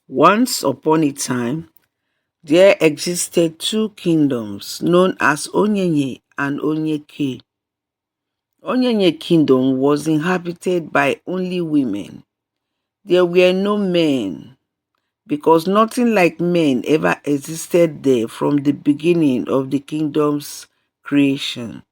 Once upon a time, there existed two kingdoms known as Onyenye and Onyeke. Onyenye kingdom was inhabited by only women. There were no men because nothing like men ever existed there from the beginning of the kingdom's creation.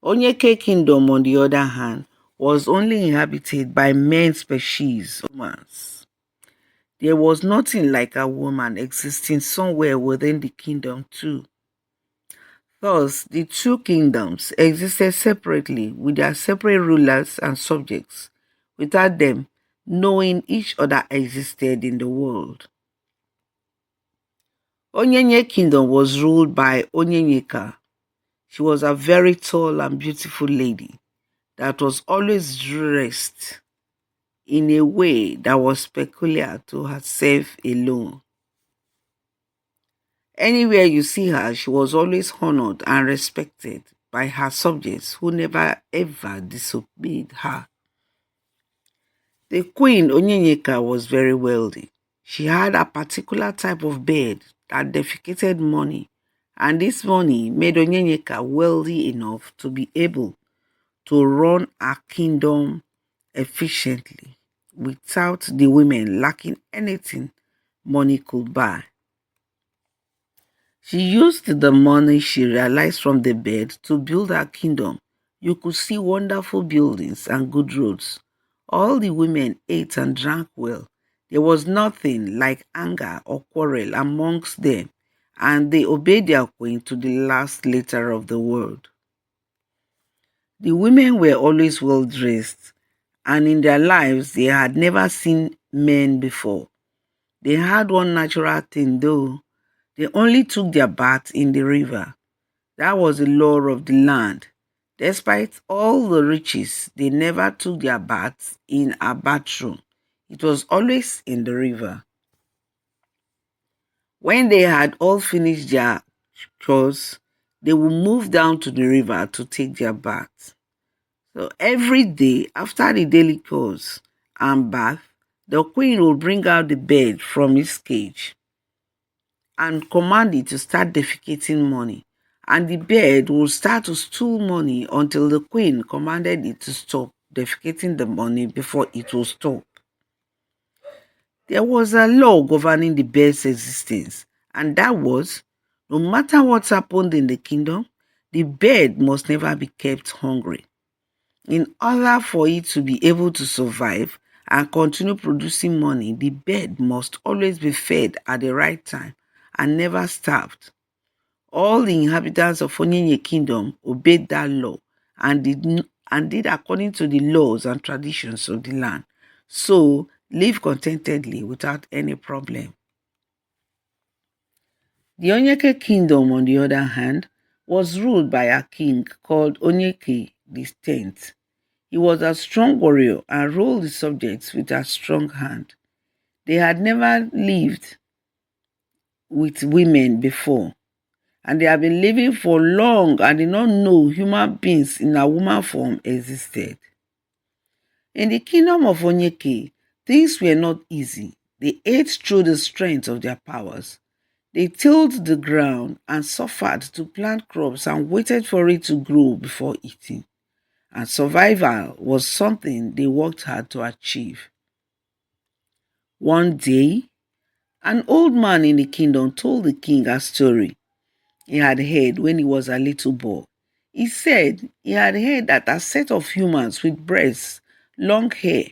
Onyeke kingdom, on the other hand, was only inhabited by men species, humans. There was nothing like a woman existing somewhere within the kingdom, too. Thus, the two kingdoms existed separately with their separate rulers and subjects, without them knowing each other existed in the world. Onyenye kingdom was ruled by Onyenyeka. She was a very tall and beautiful lady that was always dressed in a way that was peculiar to herself alone. Anywhere you see her, she was always honored and respected by her subjects who never ever disobeyed her. The queen Onyenyeka was very wealthy. She had a particular type of bed that defecated money, and this money made Onyenyeka wealthy enough to be able to run her kingdom efficiently without the women lacking anything money could buy. She used the money she realized from the bed to build her kingdom. You could see wonderful buildings and good roads. All the women ate and drank well. There was nothing like anger or quarrel amongst them, and they obeyed their queen to the last letter of the word. The women were always well dressed, and in their lives they had never seen men before. They had one natural thing though. They only took their bath in the river. That was the law of the land. Despite all the riches, they never took their baths in a bathroom. It was always in the river. When they had all finished their chores, they would move down to the river to take their baths. So every day after the daily chores and bath, the queen would bring out the bird from its cage and command it to start defecating money. And the bird would start to steal money until the queen commanded it to stop defecating the money before it would stop. There was a law governing the bird's existence, and that was no matter what happened in the kingdom, the bird must never be kept hungry. In order for it to be able to survive and continue producing money, the bird must always be fed at the right time and never starved. All the inhabitants of Onyenye kingdom obeyed that law and did according to the laws and traditions of the land. So live contentedly without any problem. The Onyeke kingdom, on the other hand, was ruled by a king called Onyeke the Tenth. He was a strong warrior and ruled the subjects with a strong hand. They had never lived with women before, and they have been living for long and did not know human beings in a woman form existed. In the kingdom of Onyeke, things were not easy. They ate through the strength of their powers. They tilled the ground and suffered to plant crops and waited for it to grow before eating. And survival was something they worked hard to achieve. One day, an old man in the kingdom told the king a story he had heard when he was a little boy. He said he had heard that a set of humans with breasts, long hair,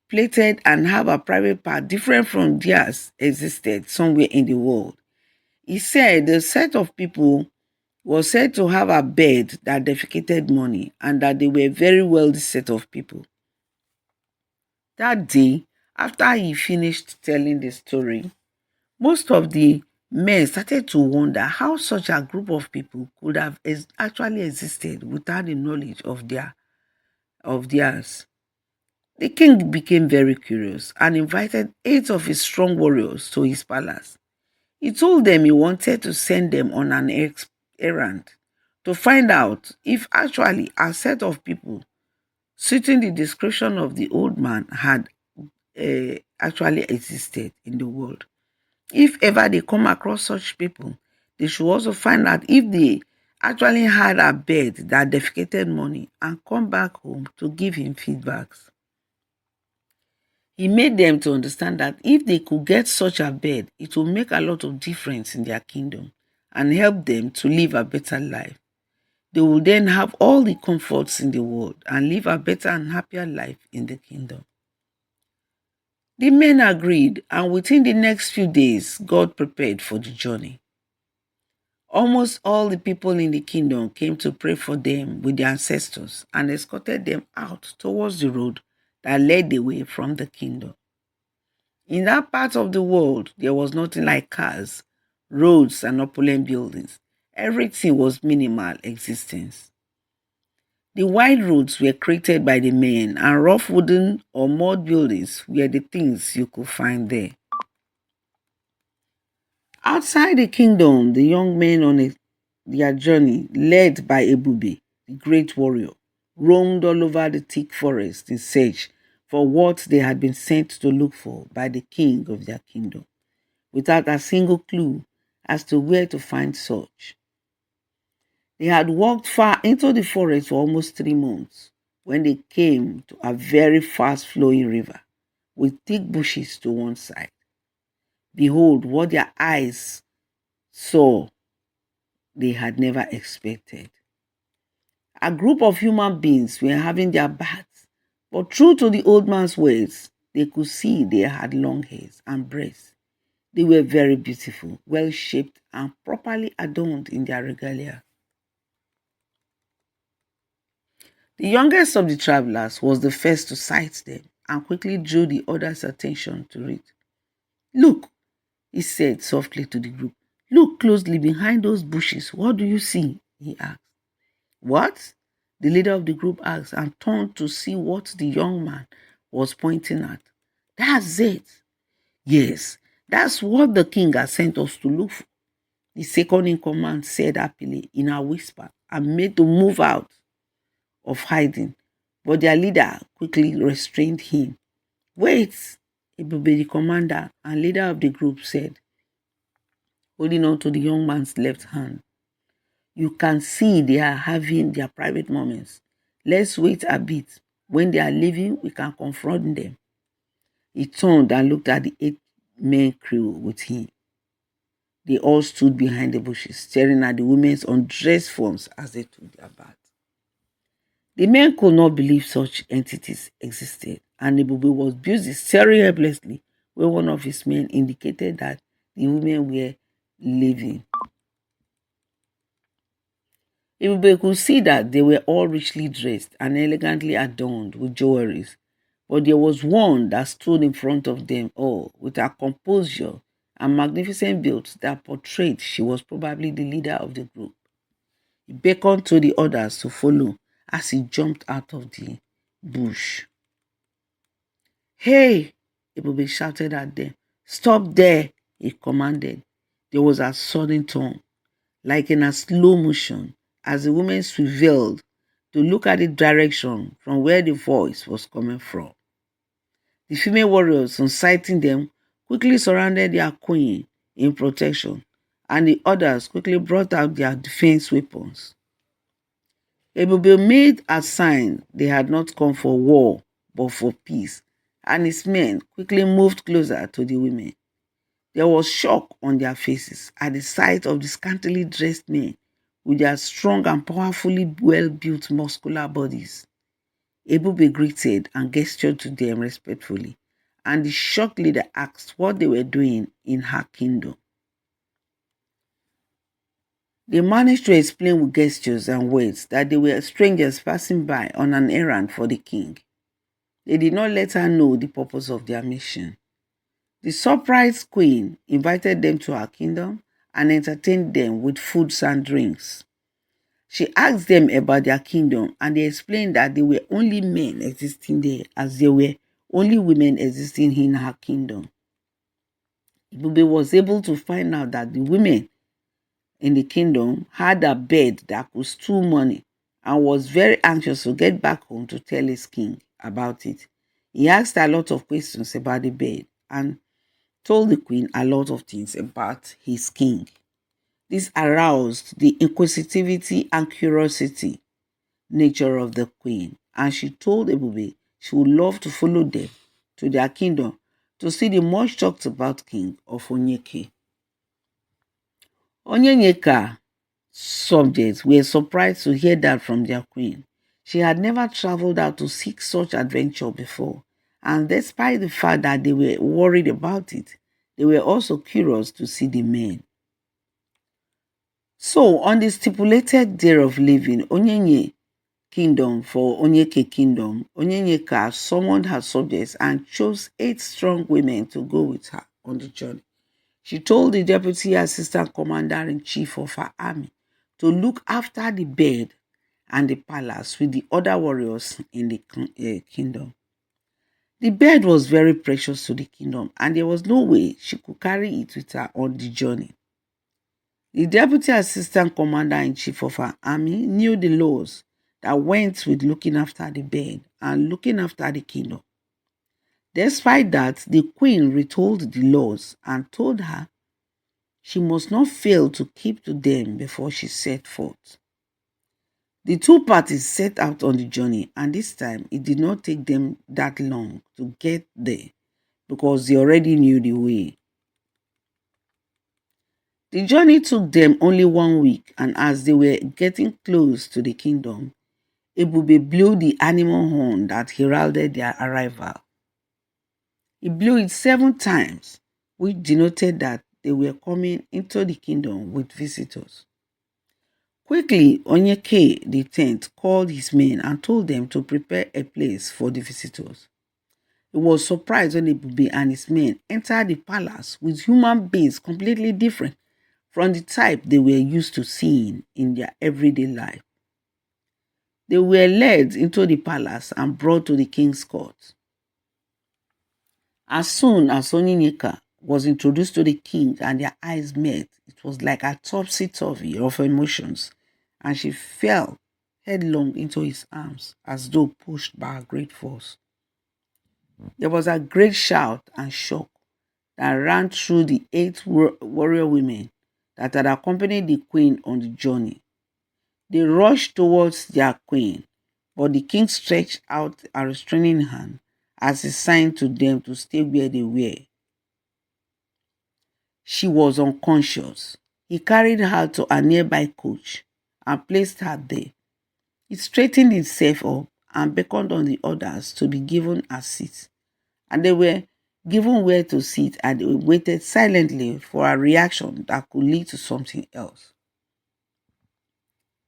plated, and have a private part different from theirs existed somewhere in the world. He said the set of people was said to have a bed that defecated money and that they were a very wealthy set of people. That day, after he finished telling the story, most of the men started to wonder how such a group of people could have actually existed without the knowledge of theirs. The king became very curious and invited 8 of his strong warriors to his palace. He told them he wanted to send them on an errand to find out if actually a set of people suiting the description of the old man actually existed in the world. If ever they come across such people, they should also find out if they actually had a bed that defecated money and come back home to give him feedbacks. He made them to understand that if they could get such a bed, it will make a lot of difference in their kingdom and help them to live a better life. They will then have all the comforts in the world and live a better and happier life in the kingdom. The men agreed, and within the next few days, God prepared for the journey. Almost all the people in the kingdom came to pray for them with their ancestors and escorted them out towards the road that led the way from the kingdom. In that part of the world, there was nothing like cars, roads, and opulent buildings. Everything was minimal existence. The wide roads were created by the men, and rough wooden or mud buildings were the things you could find there. Outside the kingdom, the young men on their journey, led by Ebube, the great warrior, roamed all over the thick forest in search for what they had been sent to look for by the king of their kingdom, without a single clue as to where to find such. They had walked far into the forest for almost 3 months when they came to a very fast flowing river with thick bushes to one side. Behold, what their eyes saw they had never expected. A group of human beings were having their baths, but true to the old man's words, they could see they had long hairs and breasts. They were very beautiful, well shaped, and properly adorned in their regalia. The youngest of the travelers was the first to sight them and quickly drew the others' attention to it. Look, he said softly to the group. Look closely behind those bushes. What do you see? He asked. What? The leader of the group asked and turned to see what the young man was pointing at. That's it. Yes, that's what the king has sent us to look for. The second in command said happily in a whisper and made to move out of hiding. But their leader quickly restrained him. Wait, Ebube, the commander and leader of the group, said, holding on to the young man's left hand. You can see they are having their private moments. Let's wait a bit. When they are leaving, we can confront them. He turned and looked at the 8-man crew with him. They all stood behind the bushes, staring at the women's undressed forms as they took their bath. The men could not believe such entities existed, and Ebube was busy staring helplessly when one of his men indicated that the women were leaving. Ebube could see that they were all richly dressed and elegantly adorned with jewelries, but there was one that stood in front of them all with a composure and magnificent build that portrayed she was probably the leader of the group. He beckoned to the others to follow as he jumped out of the bush. Hey! Ebube shouted at them. Stop there, he commanded. There was a sudden turn, like in a slow motion, as the woman swiveled to look at the direction from where the voice was coming from. The female warriors, on sighting them, quickly surrounded their queen in protection, and the others quickly brought out their defense weapons. Ebube made a sign they had not come for war, but for peace, and his men quickly moved closer to the women. There was shock on their faces at the sight of the scantily dressed men with their strong and powerfully well-built muscular bodies. Ebube greeted and gestured to them respectfully, and the shocked leader asked what they were doing in her kingdom. They managed to explain with gestures and words that they were strangers passing by on an errand for the king. They did not let her know the purpose of their mission. The surprised queen invited them to her kingdom and entertained them with foods and drinks. She asked them about their kingdom and they explained that there were only men existing there as there were only women existing in her kingdom. Ibube was able to find out that the women in the kingdom had a bed that could steal money and was very anxious to get back home to tell his king about it. He asked a lot of questions about the bed and told the queen a lot of things about his king. This aroused the inquisitivity and curiosity nature of the queen, and she told Ebube she would love to follow them to their kingdom to see the much talked about king of Onyeke. Onyenyeka subjects were surprised to hear that from their queen. She had never traveled out to seek such adventure before, and despite the fact that they were worried about it, they were also curious to see the men. So, on the stipulated day of leaving Onyenye kingdom for Onyeke kingdom, Onyenyeka summoned her subjects and chose 8 strong women to go with her on the journey. She told the deputy assistant commander-in-chief of her army to look after the bed and the palace with the other warriors in the kingdom. The bed was very precious to the kingdom, and there was no way she could carry it with her on the journey. The deputy assistant commander-in-chief of her army knew the laws that went with looking after the bed and looking after the kingdom. Despite that, the queen retold the laws and told her she must not fail to keep to them before she set forth. The two parties set out on the journey, and this time it did not take them that long to get there because they already knew the way. The journey took them only 1 week, and as they were getting close to the kingdom, Ebube blew the animal horn that heralded their arrival. He blew it 7 times, which denoted that they were coming into the kingdom with visitors. Quickly, Onyeke the 10th called his men and told them to prepare a place for the visitors. He was surprised when Ebube and his men entered the palace with human beings completely different from the type they were used to seeing in their everyday life. They were led into the palace and brought to the king's court. As soon as Onyeka was introduced to the king and their eyes met, it was like a topsy-turvy of emotions, and she fell headlong into his arms as though pushed by a great force. There was a great shout and shock that ran through the 8 warrior women that had accompanied the queen on the journey. They rushed towards their queen, but the king stretched out a restraining hand as a sign to them to stay where they were. She was unconscious. He carried her to a nearby coach and placed her there. He straightened himself up and beckoned on the others to be given a seat, and they were given where to sit, and they waited silently for a reaction that could lead to something else.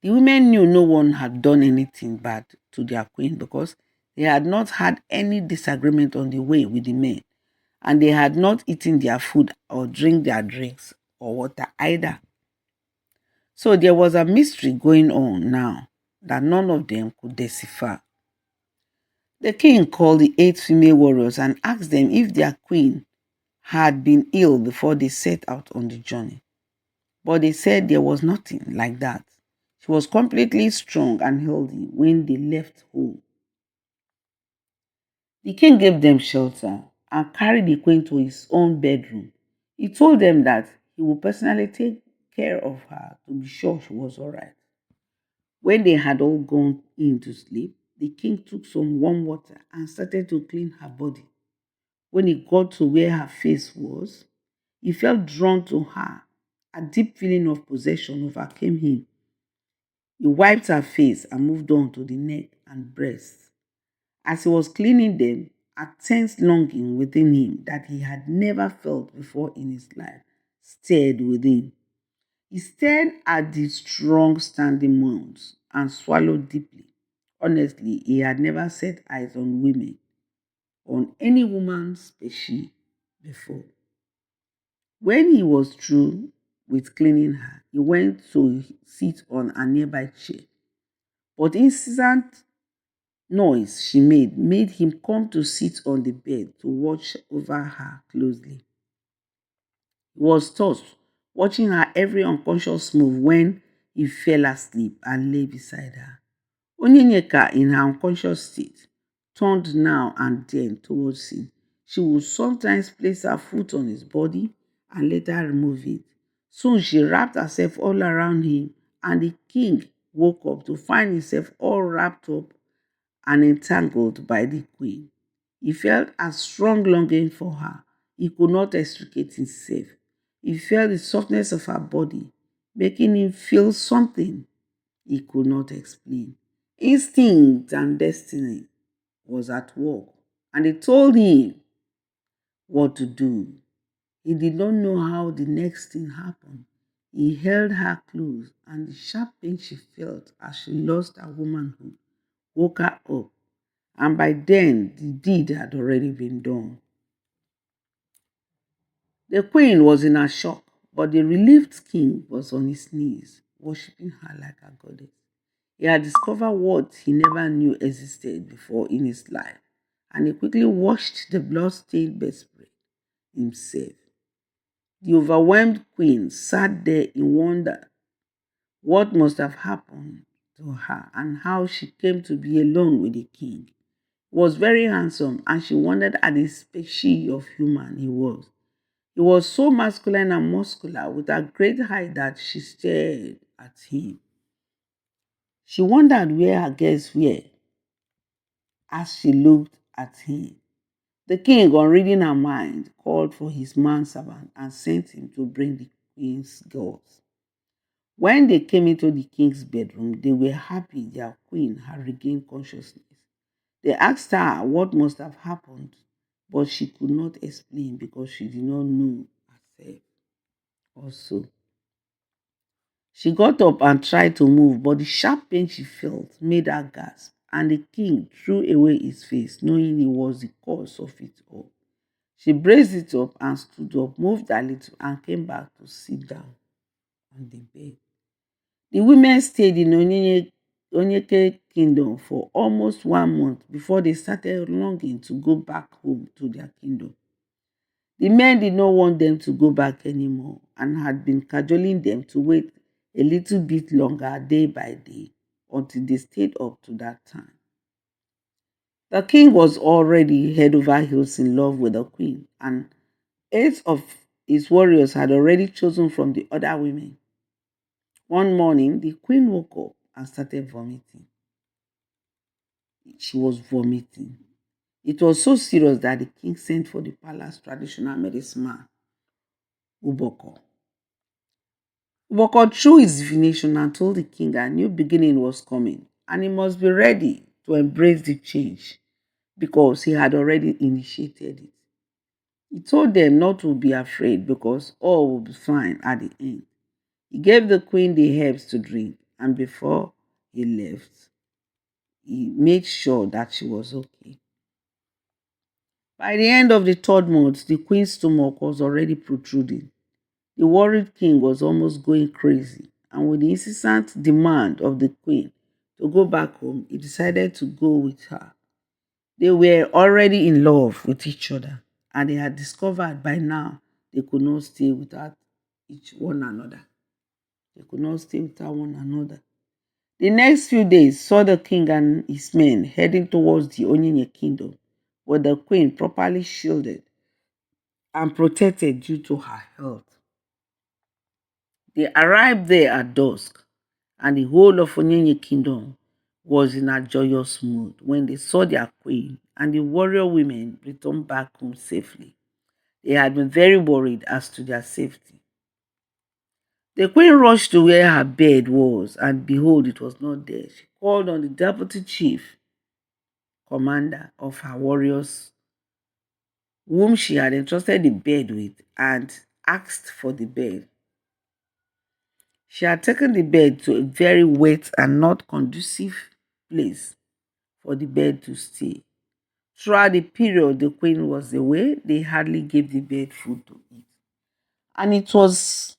The women knew no one had done anything bad to their queen because they had not had any disagreement on the way with the men, and they had not eaten their food or drink their drinks or water either. So there was a mystery going on now that none of them could decipher. The king called the 8 female warriors and asked them if their queen had been ill before they set out on the journey. But they said there was nothing like that. She was completely strong and healthy when they left home. The king gave them shelter and carried the queen to his own bedroom. He told them that he would personally take care of her to be sure she was all right. When they had all gone in to sleep, the king took some warm water and started to clean her body. When he got to where her face was, he felt drawn to her. A deep feeling of possession overcame him. He wiped her face and moved on to the neck and breasts. As he was cleaning them, a tense longing within him that he had never felt before in his life stirred within. He stared at the strong standing mounds and swallowed deeply. Honestly, he had never set eyes on women, on any woman's species before. When he was through with cleaning her, he went to sit on a nearby chair. But incessant noise she made him come to sit on the bed to watch over her closely. He was tossed, watching her every unconscious move when he fell asleep and lay beside her. Onyenyeka, in her unconscious state, turned now and then towards him. She would sometimes place her foot on his body and later remove it. Soon she wrapped herself all around him, and the king woke up to find himself all wrapped up and entangled by the queen. He felt a strong longing for her. He could not extricate himself. He felt the softness of her body, making him feel something he could not explain. Instinct and destiny was at work, and they told him what to do. He did not know how the next thing happened. He held her close, and the sharp pain she felt as she lost her womanhood woke her up, and by then the deed had already been done. The queen was in a shock, but the relieved king was on his knees, worshipping her like a goddess. He had discovered what he never knew existed before in his life, and he quickly washed the blood-stained bedspread himself. The overwhelmed queen sat there in wonder what must have happened to her and how she came to be alone with the king. He was very handsome, and she wondered at the species of human he was. He was so masculine and muscular with a great height that she stared at him. She wondered where her guests were as she looked at him. The king, on reading her mind, called for his manservant and sent him to bring the queen's girls. When they came into the king's bedroom, they were happy their queen had regained consciousness. They asked her what must have happened, but she could not explain because she did not know herself also. She got up and tried to move, but the sharp pain she felt made her gasp, and the king threw away his face, knowing he was the cause of it all. She braced it up and stood up, moved a little, and came back to sit down on the bed. The women stayed in Onyeke kingdom for almost 1 month before they started longing to go back home to their kingdom. The men did not want them to go back anymore and had been cajoling them to wait a little bit longer day by day until they stayed up to that time. The king was already head over heels in love with the queen, and 8 of his warriors had already chosen from the other women. One morning, the queen woke up and started vomiting. She was vomiting. It was so serious that the king sent for the palace traditional medicine man, Uboko. Uboko threw his divination and told the king a new beginning was coming and he must be ready to embrace the change because he had already initiated it. He told them not to be afraid because all will be fine at the end. He gave the queen the herbs to drink, and before he left, he made sure that she was okay. By the end of the third month, the queen's stomach was already protruding. The worried king was almost going crazy, and with the incessant demand of the queen to go back home, he decided to go with her. They were already in love with each other, and they had discovered by now they could not stay without each one another. They could not stay without one another. The next few days saw the king and his men heading towards the Onyinye kingdom, with the queen properly shielded and protected due to her health. They arrived there at dusk, and the whole of Onyinye kingdom was in a joyous mood when they saw their queen and the warrior women return back home safely. They had been very worried as to their safety. The queen rushed to where her bed was, and behold, it was not there. She called on the deputy chief commander of her warriors, whom she had entrusted the bed with, and asked for the bed. She had taken the bed to a very wet and not conducive place for the bed to stay. Throughout the period the queen was away, they hardly gave the bed food to eat. And it was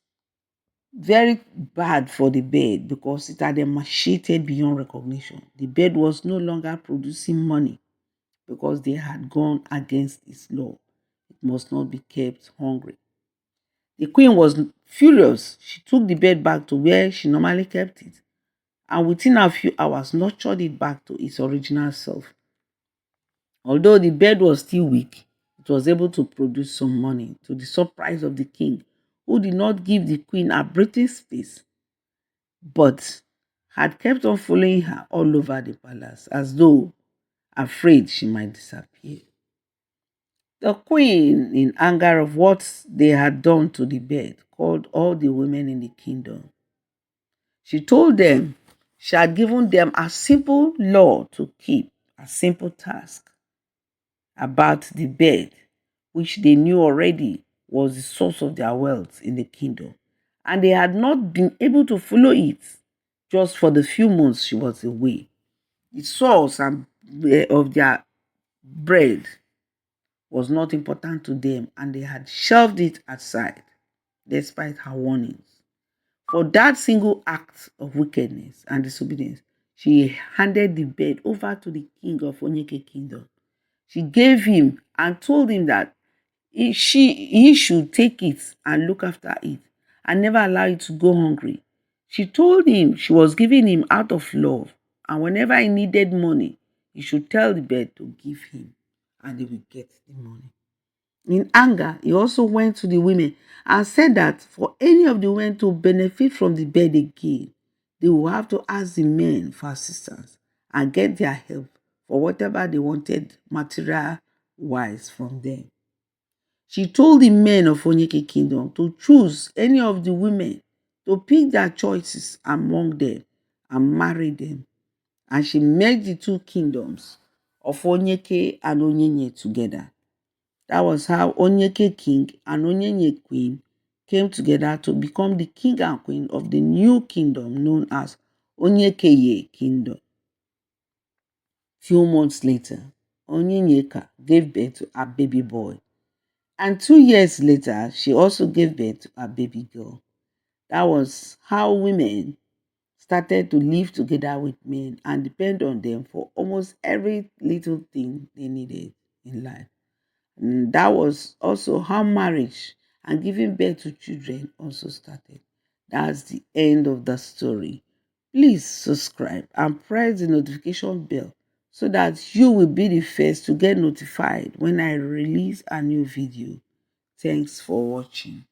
very bad for the bed because it had emaciated beyond recognition. The bed was no longer producing money because they had gone against its law. It must not be kept hungry. The queen was furious. She took the bed back to where she normally kept it and within a few hours nurtured it back to its original self. Although the bed was still weak, it was able to produce some money, to the surprise of the king, who did not give the queen a breathing space, but had kept on following her all over the palace as though afraid she might disappear. The queen, in anger of what they had done to the bed, called all the women in the kingdom. She told them she had given them a simple law to keep, a simple task about the bed, which they knew already was the source of their wealth in the kingdom. And they had not been able to follow it just for the few months she was away. The source of their bread was not important to them, and they had shelved it aside despite her warnings. For that single act of wickedness and disobedience, she handed the bed over to the king of Onyeke kingdom. She gave him and told him that he should take it and look after it and never allow it to go hungry. She told him she was giving him out of love, and whenever he needed money, he should tell the bed to give him, and he will get the money. In anger, he also went to the women and said that for any of the women to benefit from the bed again, they will have to ask the men for assistance and get their help for whatever they wanted material wise from them. She told the men of Onyeke kingdom to choose any of the women, to pick their choices among them and marry them. And she merged the two kingdoms of Onyeke and Onyenye together. That was how Onyeke king and Onyenye queen came together to become the king and queen of the new kingdom known as Onyekeye kingdom. Few months later, Onyenyeka gave birth to a baby boy. And 2 years later, she also gave birth to a baby girl. That was how women started to live together with men and depend on them for almost every little thing they needed in life. And that was also how marriage and giving birth to children also started. That's the end of the story. Please subscribe and press the notification bell so that you will be the first to get notified when I release a new video. Thanks for watching.